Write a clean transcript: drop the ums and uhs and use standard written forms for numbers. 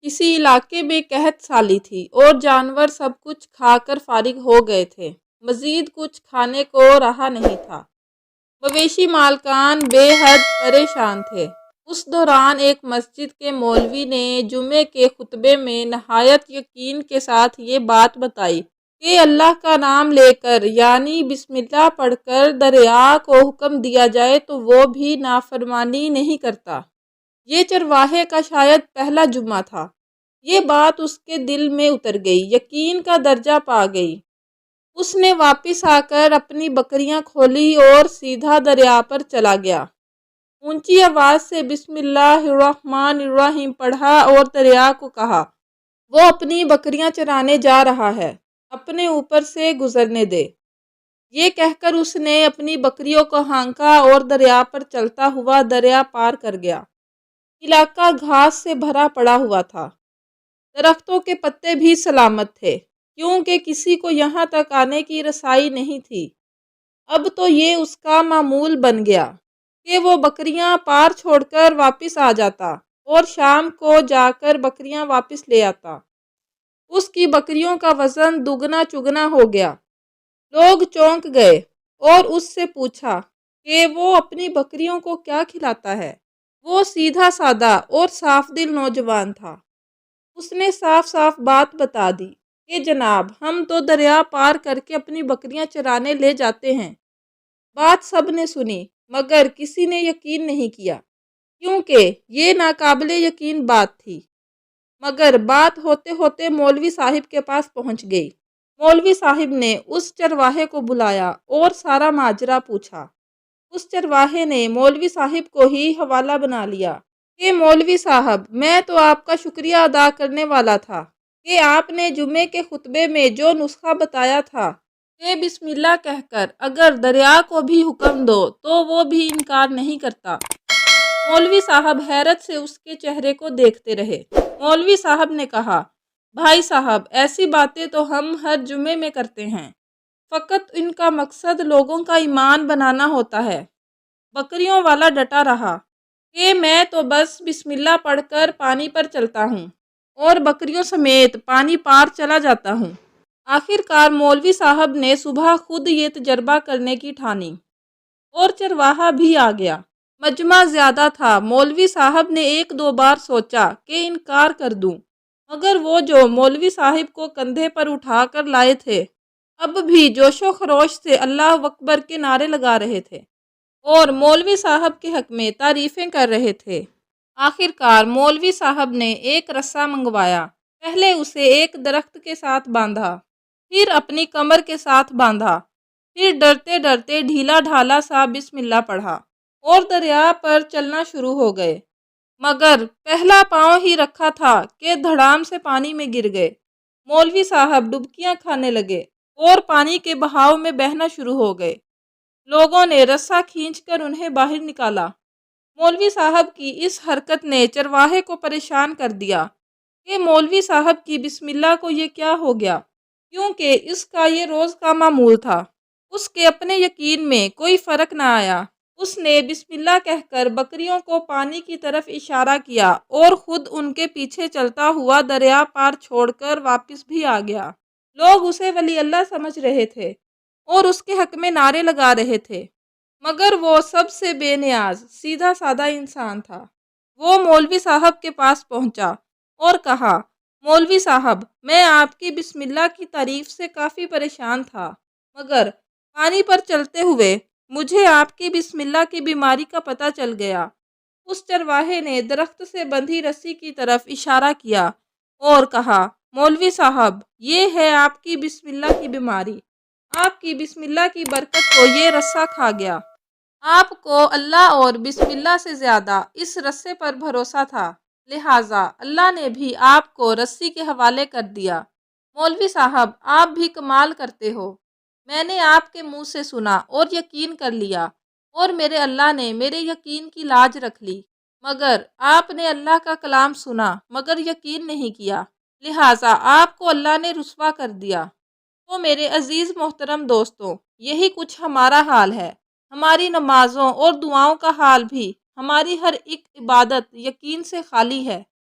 کسی علاقے میں قحط سالی تھی اور جانور سب کچھ کھا کر فارغ ہو گئے تھے، مزید کچھ کھانے کو رہا نہیں تھا۔ مویشی مالکان بے حد پریشان تھے۔ اس دوران ایک مسجد کے مولوی نے جمعے کے خطبے میں نہایت یقین کے ساتھ یہ بات بتائی کہ اللہ کا نام لے کر یعنی بسم اللہ پڑھ کر دریا کو حکم دیا جائے تو وہ بھی نافرمانی نہیں کرتا۔ یہ چرواہے کا شاید پہلا جمعہ تھا۔ یہ بات اس کے دل میں اتر گئی، یقین کا درجہ پا گئی۔ اس نے واپس آ کر اپنی بکریاں کھولی اور سیدھا دریا پر چلا گیا۔ اونچی آواز سے بسم اللہ الرحمن الرحیم پڑھا اور دریا کو کہا، وہ اپنی بکریاں چرانے جا رہا ہے، اپنے اوپر سے گزرنے دے۔ یہ کہہ کر اس نے اپنی بکریوں کو ہانکا اور دریا پر چلتا ہوا دریا پار کر گیا۔ علاقہ گھاس سے بھرا پڑا ہوا تھا۔ درختوں کے پتے بھی سلامت تھے، کیونکہ کسی کو یہاں تک آنے کی رسائی نہیں تھی۔ اب تو یہ اس کا معمول بن گیا کہ وہ بکریاں پار چھوڑ کر واپس آ جاتا اور شام کو جا کر بکریاں واپس لے آتا۔ اس کی بکریوں کا وزن دگنا چگنا ہو گیا۔ لوگ چونک گئے اور اس سے پوچھا کہ وہ اپنی بکریوں کو کیا کھلاتا ہے۔ وہ سیدھا سادہ اور صاف دل نوجوان تھا۔ اس نے صاف صاف بات بتا دی کہ جناب، ہم تو دریا پار کر کے اپنی بکریاں چرانے لے جاتے ہیں۔ بات سب نے سنی مگر کسی نے یقین نہیں کیا، کیونکہ یہ ناقابل یقین بات تھی۔ مگر بات ہوتے ہوتے مولوی صاحب کے پاس پہنچ گئی۔ مولوی صاحب نے اس چرواہے کو بلایا اور سارا ماجرا پوچھا۔ اس چرواہے نے مولوی صاحب کو ہی حوالہ بنا لیا کہ مولوی صاحب، میں تو آپ کا شکریہ ادا کرنے والا تھا کہ آپ نے جمعے کے خطبے میں جو نسخہ بتایا تھا کہ بسم اللہ کہہ کر اگر دریا کو بھی حکم دو تو وہ بھی انکار نہیں کرتا۔ مولوی صاحب حیرت سے اس کے چہرے کو دیکھتے رہے۔ مولوی صاحب نے کہا، بھائی صاحب، ایسی باتیں تو ہم ہر جمعے میں کرتے ہیں، فقط ان کا مقصد لوگوں کا ایمان بنانا ہوتا ہے۔ بکریوں والا ڈٹا رہا کہ میں تو بس بسم اللہ پڑھ کر پانی پر چلتا ہوں اور بکریوں سمیت پانی پار چلا جاتا ہوں۔ آخر کار مولوی صاحب نے صبح خود یہ تجربہ کرنے کی ٹھانی اور چرواہا بھی آ گیا۔ مجمع زیادہ تھا۔ مولوی صاحب نے ایک دو بار سوچا کہ انکار کر دوں، مگر وہ جو مولوی صاحب کو کندھے پر اٹھا کر لائے تھے اب بھی جوش و خروش سے اللہ اکبر کے نعرے لگا رہے تھے اور مولوی صاحب کے حق میں تعریفیں کر رہے تھے۔ آخر کار مولوی صاحب نے ایک رسا منگوایا۔ پہلے اسے ایک درخت کے ساتھ باندھا، پھر اپنی کمر کے ساتھ باندھا، پھر ڈرتے ڈرتے ڈھیلا ڈھالا سا بسم اللہ پڑھا اور دریا پر چلنا شروع ہو گئے۔ مگر پہلا پاؤں ہی رکھا تھا کہ دھڑام سے پانی میں گر گئے۔ مولوی صاحب ڈبکیاں کھانے لگے اور پانی کے بہاؤ میں بہنا شروع ہو گئے۔ لوگوں نے رسا کھینچ کر انہیں باہر نکالا۔ مولوی صاحب کی اس حرکت نے چرواہے کو پریشان کر دیا کہ مولوی صاحب کی بسم اللہ کو یہ کیا ہو گیا، کیونکہ اس کا یہ روز کا معمول تھا۔ اس کے اپنے یقین میں کوئی فرق نہ آیا۔ اس نے بسم اللہ کہہ کر بکریوں کو پانی کی طرف اشارہ کیا اور خود ان کے پیچھے چلتا ہوا دریا پار چھوڑ کر واپس بھی آ گیا۔ لوگ اسے ولی اللہ سمجھ رہے تھے اور اس کے حق میں نعرے لگا رہے تھے، مگر وہ سب سے بے نیاز سیدھا سادہ انسان تھا۔ وہ مولوی صاحب کے پاس پہنچا اور کہا، مولوی صاحب، میں آپ کی بسم اللہ کی تعریف سے کافی پریشان تھا، مگر پانی پر چلتے ہوئے مجھے آپ کی بسم اللہ کی بیماری کا پتہ چل گیا۔ اس چرواہے نے درخت سے بندھی رسی کی طرف اشارہ کیا اور کہا، مولوی صاحب، یہ ہے آپ کی بسم اللہ کی بیماری۔ آپ کی بسم اللہ کی برکت کو یہ رسا کھا گیا۔ آپ کو اللہ اور بسم اللہ سے زیادہ اس رسے پر بھروسہ تھا، لہٰذا اللہ نے بھی آپ کو رسی کے حوالے کر دیا۔ مولوی صاحب، آپ بھی کمال کرتے ہو۔ میں نے آپ کے منہ سے سنا اور یقین کر لیا اور میرے اللہ نے میرے یقین کی لاج رکھ لی، مگر آپ نے اللہ کا کلام سنا مگر یقین نہیں کیا، لہٰذا آپ کو اللہ نے رسوا کر دیا۔ تو میرے عزیز محترم دوستوں، یہی کچھ ہمارا حال ہے۔ ہماری نمازوں اور دعاؤں کا حال بھی، ہماری ہر ایک عبادت یقین سے خالی ہے۔